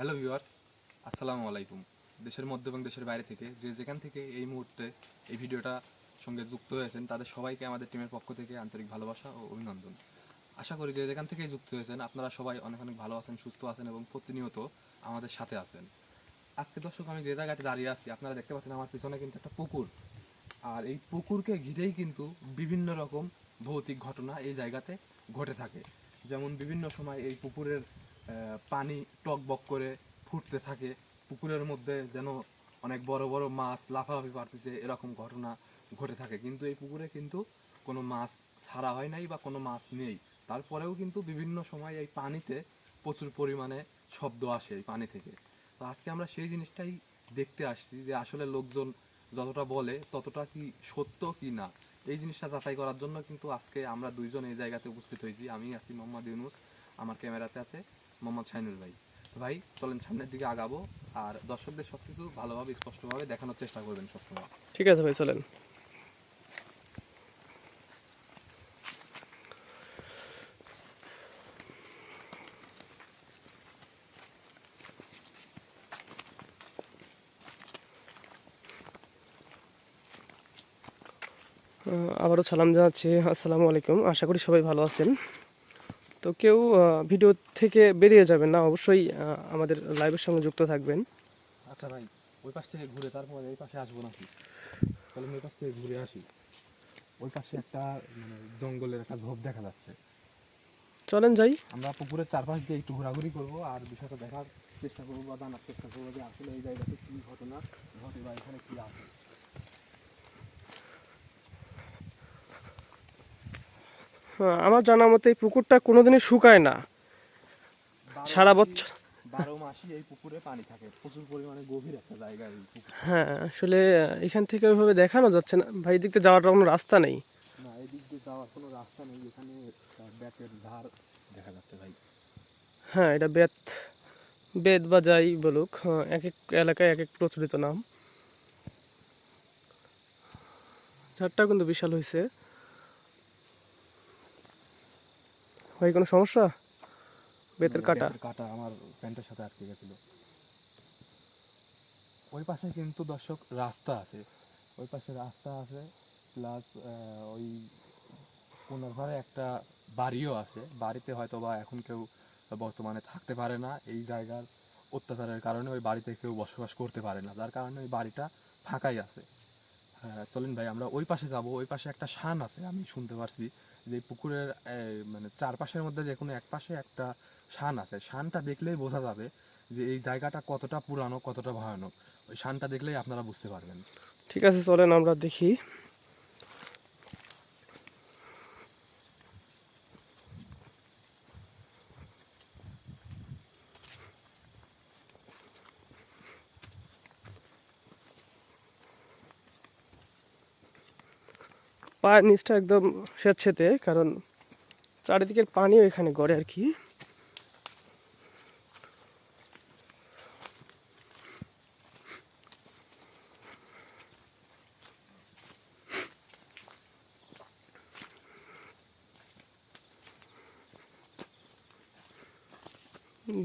Hello viewers, আসসালামু আলাইকুম। দেশের মধ্যে এবং দেশের বাইরে থেকে যে যেখান থেকে এই মুহূর্তে এই ভিডিওটা সঙ্গে যুক্ত হয়েছেন তাদের সবাইকে আমাদের টিমের পক্ষ থেকে আন্তরিক ভালোবাসা ও অভিনন্দন। আশা করি যে যেখান থেকেই যুক্ত হয়েছেন আপনারা সবাই অনেক অনেক ভালো আছেন, সুস্থ আছেন এবং প্রতিনিয়ত আমাদের সাথে আছেন। আজকে দর্শক আমি যে জায়গাতে দাঁড়িয়ে আছি আপনারা দেখতে পাচ্ছেন আমার পিছনে কিন্তু একটা পুকুর, আর এই পুকুরকে ঘিরেই কিন্তু বিভিন্ন রকম ভৌতিক ঘটনা এই জায়গাতে ঘটে থাকে। যেমন বিভিন্ন সময় এই পুকুরের পানি টকবক করে ফুটতে থাকে, পুকুরের মধ্যে যেন অনেক বড় বড় মাছ লাফালাফি পারতেছে, এরকম ঘটনা ঘটে থাকে। কিন্তু এই পুকুরে কিন্তু কোনো মাছ ছাড়া হয় নাই বা কোনো মাছ নেই, তারপরেও কিন্তু বিভিন্ন সময় এই পানিতে প্রচুর পরিমাণে শব্দ আসে এই পানি থেকে। তো আজকে আমরা সেই জিনিসটাই দেখতে আসছি যে আসলে লোকজন যতটা বলে ততটা কি সত্য কি না, এই জিনিসটা যাচাই করার জন্য কিন্তু আজকে আমরা দুইজন এই জায়গাতে উপস্থিত হয়েছি। আমি আছি মোহাম্মদ ইউনুস, আমার ক্যামেরাতে আছে মোহাম্মদ শাইনুল ভাই। তো ভাই চলেন সামনের দিকে আগাবো, আর দর্শকদের সবকিছু ভালোভাবে স্পষ্টভাবে দেখানোর চেষ্টা করবেন সবসময়। ঠিক আছে ভাই, চলেন। আবারও সালাম জানাচ্ছি, আসসালামু আলাইকুম। আশা করি সবাই ভালো আছেন। তো কেউ ভিডিও থেকে বেরিয়ে যাবেন না, অবশ্যই আমাদের লাইভের সঙ্গে যুক্ত থাকবেন। আচ্ছা ভাই, ওই পাশ থেকে ঘুরে তারপর এই পাশে আসবো নাকি? তাহলে ওই পাশ থেকে ঘুরে আসি। ওই পাশে একটা জঙ্গলের একটা ঝোপ দেখা যাচ্ছে। চলেন যাই। আমরা পুকুরের চারপাশ দিয়ে একটু ঘোরাঘুরি করবো আর বিষয়টা দেখার চেষ্টা করবো বা জানার চেষ্টা করবো যে আসলে এই জায়গাতে কী ঘটনা ঘটে বা এখানে কী আছে। আমার জানা মতে এই পুকুরটা কোনোদিনই শুকায় না, সারা বছর। 12 মাসই এই পুকুরে পানি থাকে, প্রচুর পরিমাণে গভীর একটা জায়গা এই পুকুর। হ্যাঁ, আসলে এখান থেকে ওইভাবে দেখানো যাচ্ছে না ভাই, দিক থেকে যাওয়ার কোনো রাস্তা নেই। না, এই দিক দিয়ে যাওয়ার কোনো রাস্তা নেই, এখানে ব্যাটের ধার দেখা যাচ্ছে ভাই। হ্যাঁ, এটা বেত বেত বা যাই বলুক, এক এক এলাকায় এক এক প্রচলিত নাম। ঝাড়টাও কিন্তু বিশাল হয়েছে ভাই। কোনো সমস্যা? বেতের কাটা। বেতের কাটা আমার প্যান্টের সাথে আটকে গেছিল। ওই পাশে কিন্তু দর্শক রাস্তা আছে, ওই পাশে রাস্তা আছে, প্লাস ওই কোনার ঘরে একটা বাড়িও আছে। বাড়িতে হয়তো বা এখন কেউ বর্তমানে থাকতে পারে না, এই জায়গার অত্যাচারের কারণে ওই বাড়িতে কেউ বসবাস করতে পারে না, যার কারণে ওই বাড়িটা ফাঁকাই আছে। হ্যাঁ চলেন ভাই আমরা ওই পাশে যাব। ওই পাশে একটা শান আছে, আমি শুনতে পারছি যে পুকুরের চারপাশের মধ্যে যে কোনো এক পাশে একটা শান আছে। শানটা দেখলেই বোঝা যাবে যে এই জায়গাটা কতটা পুরানো, কতটা ভয়ানক। ওই শানটা দেখলেই আপনারা বুঝতে পারবেন। ঠিক আছে, চলেন আমরা দেখি। পায়ের নিচটা একদম স্যাঁতসেঁতে, কারণ চারিদিকের পানিও এখানে গড়ে আর কি।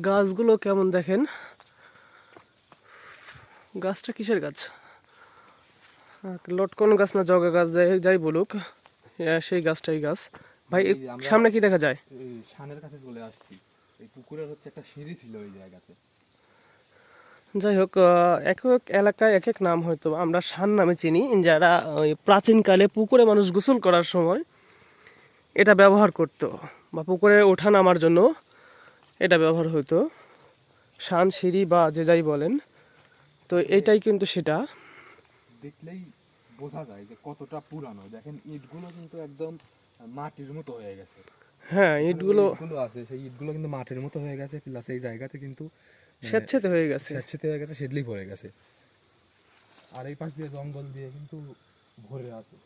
গাছগুলো কেমন দেখেন, গাছটা কিসের গাছ? লটকন গাছ না জগা গাছ, যাই যাই বলুক, সেই গাছটাই গাছ। ভাই আমরা সামনে কি দেখা যায়? এই শানের কাছে চলে আসছি। এই পুকুরের হচ্ছে একটা সিঁড়ি ছিল এই জায়গাতে। যাই হোক, এক এক এলাকায় এক এক নাম, হয়তো আমরা শান নামে চিনি। যারা ওই প্রাচীনকালে পুকুরে মানুষ গোসল করার সময় এটা ব্যবহার করত, বা পুকুরে ওঠা নামার জন্য এটা ব্যবহার হতো, শান সিঁড়ি বা যে যাই বলেন। তো এইটাই কিন্তু সেটা। দেখলেই বোঝা যায় যে কতটা পুরানো। দেখেন ইটগুলো কিন্তু একদম মাটির মতো হয়ে গেছে। হ্যাঁ, এখানে যে ইটগুলো ইটগুলো আছে সেই ইটগুলো কিন্তু মাটির মতো হয়ে গেছে, প্লাস এই জায়গাতে কিন্তু স্যাঁতসেঁতে হয়ে গেছে। স্যাঁতসেঁতে হয়ে গেছে, সেডলি পড়ে গেছে। আর এই পাশ দিয়ে জঙ্গল দিয়ে কিন্তু ভরে আছে।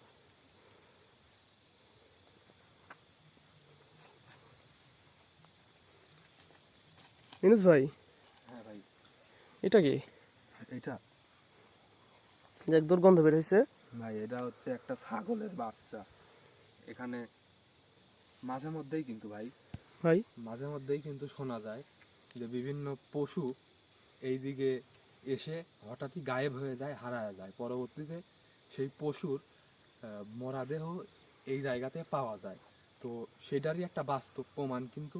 ইনুস ভাই, হ্যাঁ ভাই। এটা কি? এটা যে এক দুর্গন্ধ বের হয়েছে। ভাই এটা হচ্ছে একটা ছাগলের বাচ্চা। এখানে মাঝে মধ্যেই কিন্তু ভাই ভাই মাঝে মধ্যেই কিন্তু শোনা যায় যে বিভিন্ন পশু এইদিকে এসে হঠাৎই গায়েব হয়ে যায়, হারায় যায়। পরবর্তীতে সেই পশুর মরাদেহ এই জায়গাতে পাওয়া যায়। তো সেটারই একটা বাস্তব প্রমাণ কিন্তু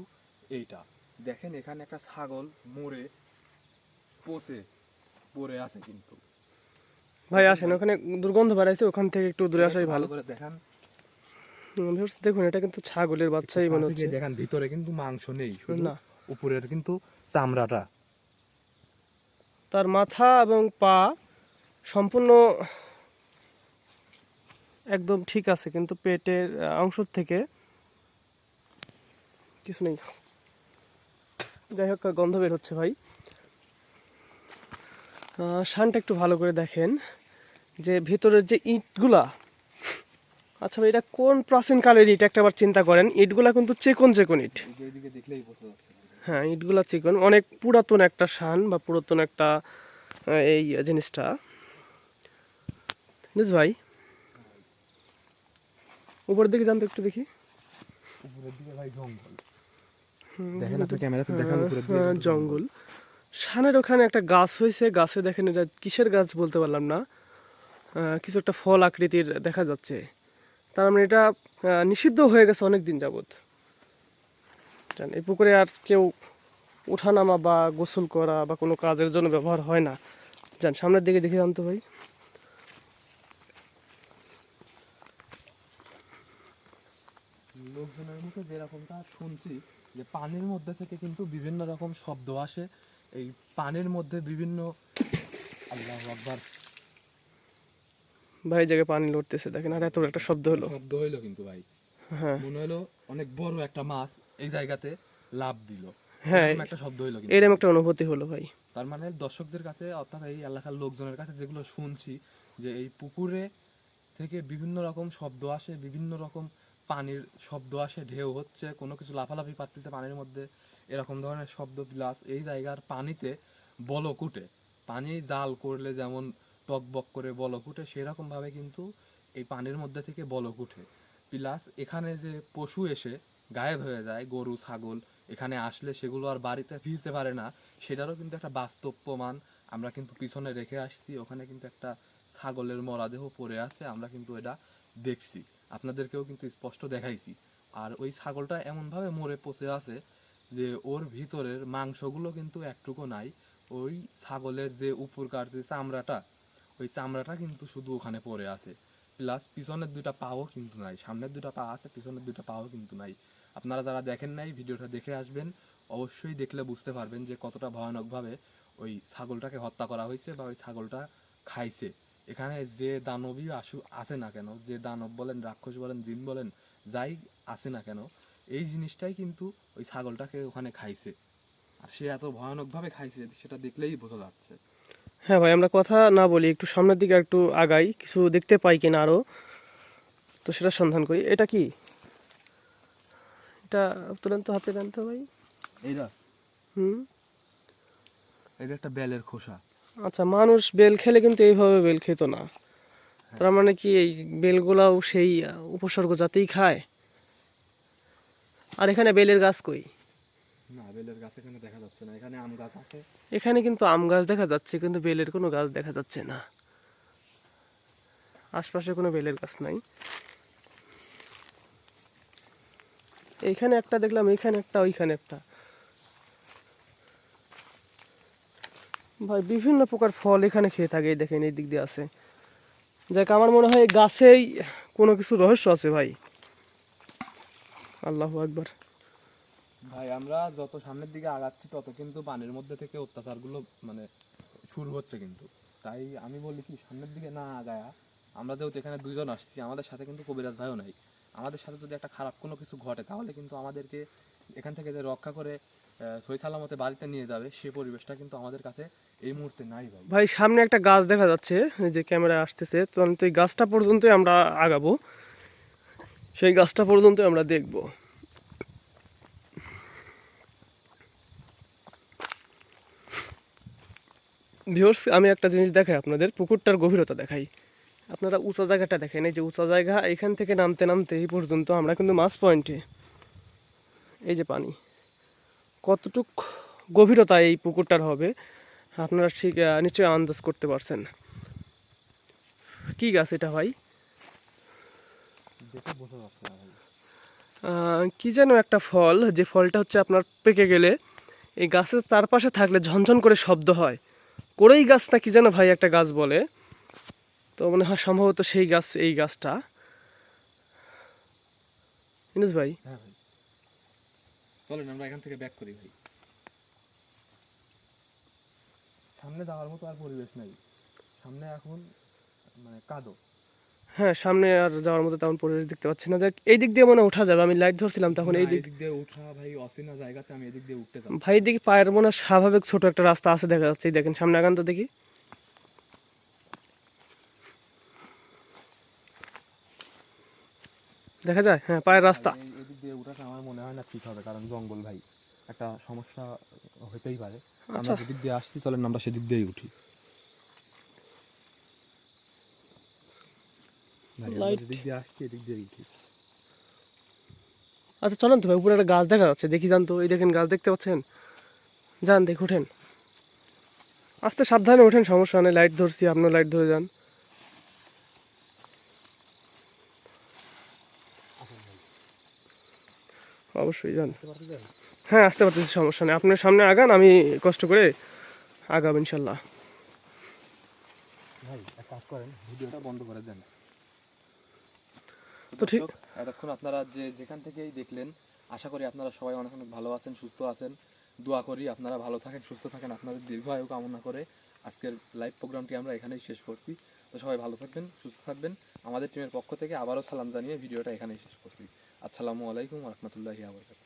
এইটা। দেখেন এখানে একটা ছাগল মরে পচে পড়ে আছে কিন্তু। ভাই আসেন, ওখানে দুর্গন্ধ বাড়াইছে, ওখান থেকে একটু দূরে আসাই ভালো। করে দেখান, ভিউয়ার্স দেখুন, এটা কিন্তু ছাগলের বাচ্চাই মনে হচ্ছে। দেখান ভিতরে কিন্তু মাংস নেই, শুধু না, উপরের কিন্তু চামড়াটা। তার মাথা এবং পা সম্পূর্ণ একদম ঠিক আছে, কিন্তু পেটের অংশ থেকে কিছু নেই। যাই হোক, গন্ধ বের হচ্ছে ভাই। শানটা একটু ভালো করে দেখেন, যে ভিতরের যে ইটগুলা, আচ্ছা ভাই এটা কোন প্রাচীন কালের ইট একটা বার চিন্তা করেন। ইটগুলা কিন্তু চিকন চিকন ইট। এইদিকে দেখলেই বোঝা যাচ্ছে। হ্যাঁ, ইটগুলা চিকন, অনেক পুরাতন একটা শান বা পুরাতন একটা এই জিনিসটা। বুঝ ভাই, উপরের দিকে জানতো একটু দেখি। উপরের দিকে ভাই জঙ্গল, দেখেন আপনি ক্যামেরাতে দেখান উপরের দিকে হ্যাঁ, জঙ্গল। শানের ওখানে একটা গাছ হয়েছে, গাছে দেখেন এটা কিসের গাছ বলতে পারলাম না, কিছু একটা ফল আকৃতির দেখা যাচ্ছে। তার মানে এটা নিষিদ্ধ হয়ে গেছে অনেক দিন যাবত। এই পুকুরে আর কেউ ওঠানামা বা গোসল করা বা কোনো কাজের জন্য ব্যবহার হয় না। যান সামনের দিকে দেখে জানতো ভাই। লোকজনের মুখে যেরকমটা শুনছি যে পানির মধ্যে থেকে কিন্তু বিভিন্ন রকম শব্দ আসে। এই পানির মধ্যে বিভিন্ন, আল্লাহু আকবার, ভাই জায়গায় পানি লড়তেছে দেখেন, আর এত বড় একটা শব্দ হলো। শব্দ হইলো কিন্তু ভাই, হ্যাঁ মনে হলো অনেক বড় একটা মাছ এই জায়গাতে লাফ দিল, হ্যাঁ, এরকম একটা শব্দ হইলো কিন্তু। এরকম একটা অনুভূতি হলো ভাই। তার মানে দর্শকদের কাছে অর্থাৎ এই এলাকার লোকজনের কাছে যেগুলো শুনছি, যে এই পুকুরে থেকে বিভিন্ন রকম শব্দ আসে, বিভিন্ন রকম পানির শব্দ আসে, ঢেউ হচ্ছে, কোনো কিছু লাফালাফি পারতেছে পানির মধ্যে, এরকম ধরনের শব্দ। প্লাস এই জায়গার পানিতে বলক উঠে, পানি জাল করলে যেমন টকবক করে বলক উঠে, সেরকম ভাবে কিন্তু এই পানির মধ্যে থেকে বলক উঠে। প্লাস এখানে যে পশু এসে গায়েব হয়ে যায়, গরু ছাগল এখানে আসলে সেগুলো আর বাড়িতে ফিরতে পারে না, সেটারও কিন্তু একটা বাস্তব প্রমাণ আমরা কিন্তু পিছনে রেখে আসছি। ওখানে কিন্তু একটা ছাগলের মরাদেহ পড়ে আছে, আমরা কিন্তু এটা দেখছি, আপনাদেরকেও কিন্তু স্পষ্ট দেখাইছি। আর ওই ছাগলটা এমনভাবে মরে পচে আছে যে ওর ভিতরের মাংসগুলো কিন্তু একটুকু নাই। ওই ছাগলের যে উপরকার যে চামড়াটা, ওই চামড়াটা কিন্তু শুধু ওখানে পড়ে আছে। প্লাস পিছনের দুইটা পাও কিন্তু নাই, সামনের দুইটা পা আছে, পিছনের দুইটা পাও কিন্তু নাই। আপনারা যারা দেখেন নাই ভিডিওটা দেখে আসবেন, অবশ্যই দেখলে বুঝতে পারবেন যে কতটা ভয়ানকভাবে ওই ছাগলটাকে হত্যা করা হয়েছে বা ওই ছাগলটা খাইছে। এখানে যে দানবী আছে না কেন, যে দানব বলেন, রাক্ষস বলেন, জিন বলেন, যাই আছে না কেন, এই জিনিসটাই কিন্তু ওই ছাগলটাকে ওখানে খাইছে। আর সে এত ভয়ানকভাবে খাইছে সেটা দেখলেই বোঝা যাচ্ছে। হ্যাঁ ভাই, আমরা কথা না বলি, একটু সামনের দিকে একটু আগাই, কিছু দেখতে পাই কিনা আরো, তো সেটা সন্ধান করি। এটা কি, এটা তুলেন তো, হাতে দেন তো ভাই। এইটা হুম, এটা একটা বেলের খোসা। আচ্ছা, মানুষ বেল খেলে কিন্তু এইভাবে বেল খেত না। তার মানে কি এই বেলগুলাও সেই উপসর্গ জাতেই খায়? আর এখানে বেলের গাছ কই? না, বেলের গাছ এখানে দেখা যাচ্ছে না, এখানে আম গাছ আছে। এখানে কিন্তু আম গাছ দেখা যাচ্ছে, কিন্তু বেলের কোনো গাছ দেখা যাচ্ছে না। আশপাশে কোনো বেলের গাছ নাই। এইখানে একটা দেখলাম, এইখানে একটা, ওইখানে একটা। ভাই বিভিন্ন প্রকার ফল এখানে খেয়ে থাকে, এই দেখেন এই দিক দিয়ে আছে। যাক, আমার মনে হয় এই গাছেই কোনো কিছু রহস্য আছে ভাই। আল্লাহু আকবার। ভাই আমরা যত সামনের দিকে আগাচ্ছি তত কিন্তু পানির মধ্যে থেকে অত্যাচারগুলো মানে শুরু হচ্ছে কিন্তু। তাই আমি বলি কি, সামনের দিকে না আগায়া, আমরা যেহেতু এখানে দুইজন আসছি, আমাদের সাথে কিন্তু কবিরাজ ভাইও নাই, আমাদের সাথে যদি একটা খারাপ কোনো কিছু ঘটে তাহলে কিন্তু আমাদেরকে এখান থেকে যে রক্ষা করে সই সালামতে বাড়িতে নিয়ে যাবে, সে পরিবেশটা কিন্তু আমাদের কাছে এই মুহূর্তে নাই ভাই। ভাই সামনে একটা গাছ দেখা যাচ্ছে, এই যে ক্যামেরা আসতেছে, তো আমি তো এই গাছটা পর্যন্তই আমরা আগাবো, সেই গাছটা পর্যন্তই আমরা দেখব। ভিউয়ার্স, আমি একটা জিনিস দেখাই আপনাদের, পুকুরটার গভীরতা দেখাই। আপনারা উঁচা জায়গাটা দেখেন, এই যে উঁচা জায়গা, এখান থেকে নামতে নামতে এই পর্যন্ত আমরা কিন্তু মাছ পয়েন্টে। এই যে পানি, কতটুক গভীরতা এই পুকুরটার হবে, আপনারা ঠিক নিশ্চয়ই আন্দাজ করতে পারছেন কি গাছ এটা ভাই। দেখে বোঝা যাচ্ছে না ভাই। কি যেন একটা ফল, যে ফলটা হচ্ছে আপনার পেকে গেলে এই গাছের চারপাশে থাকলে ঝনঝন করে শব্দ হয়। করেই গাছ না কি যেন ভাই একটা গাছ বলে, তো মনে হয় সম্ভবত সেই গাছ এই গাছটা। ইনুস ভাই, হ্যাঁ ভাই, চলেন আমরা এখান থেকে ব্যাক করি ভাই। সামনে যাওয়ার মতো আর পরিবেশ নাই, সামনে এখন মানে কাদো। হ্যাঁ সামনে আর যাওয়ার মতো তেমন পরিবেশ দেখতে পাচ্ছি না। দেখ এই দিক দিয়ে মনে হয় ওঠা যাবে, আমি লাইট ধরছিলাম তখন এই দিক। এদিক দিয়ে উঠা ভাই, অচেনা জায়গাতে আমি এদিক দিয়ে উঠতে যাব ভাই দেখি পায়ের মনে হয় স্বাভাবিক ছোট একটা রাস্তা আছে দেখা যাচ্ছে, এই দেখেন সামনে আগান তো দেখি। দেখা যায়, হ্যাঁ পায়ের রাস্তা। এদিক দিয়ে উঠাটা আমার মনে হয় না ঠিক হবে, কারণ জঙ্গল ভাই, একটা সমস্যা হতেই পারে। আচ্ছা। আমরা যেদিক দিয়ে আসছি চলেন আমরা সেদিক দিয়েই উঠি ভাই, আমরা লাইট। যেদিক দিয়ে আসছি এদিক দিয়েই উঠি। আচ্ছা চলেন তো ভাই, উপরে একটা গাছ দেখা যাচ্ছে, দেখি যান তো। এই দেখেন গাছ দেখতে পাচ্ছেন, যান দেখে ওঠেন, আস্তে সাবধানে ওঠেন, সমস্যা নেই, লাইট ধরছি, আপনার লাইট ধরে যান। অবশ্যই যান। হ্যাঁ আসতে পারতেছি, সমস্যা নেই, আপনার সামনে আগান, আমি কষ্ট করে আগাব ইনশাল্লাহ। ভাই এক কাজ করেন, ভিডিওটা বন্ধ করে দেন। তো ঠিক। দর্শক, এতক্ষণ আপনারা যে যেখান থেকেই দেখলেন, আশা করি আপনারা সবাই অনেক অনেক ভালো আছেন, সুস্থ আছেন। দোয়া করি আপনারা ভালো থাকেন, সুস্থ থাকেন, আপনাদের দীর্ঘ আয়ু কামনা করে আজকের লাইভ প্রোগ্রামটি আমরা এখানেই শেষ করছি। তো সবাই ভালো থাকবেন, সুস্থ থাকবেন। আমাদের টিমের পক্ষ থেকে আবারও সালাম জানিয়ে ভিডিওটা এখানেই শেষ করছি। আসসালামু আলাইকুম ওয়া রাহমাতুল্লাহি ওয়া বারাকাতুহু।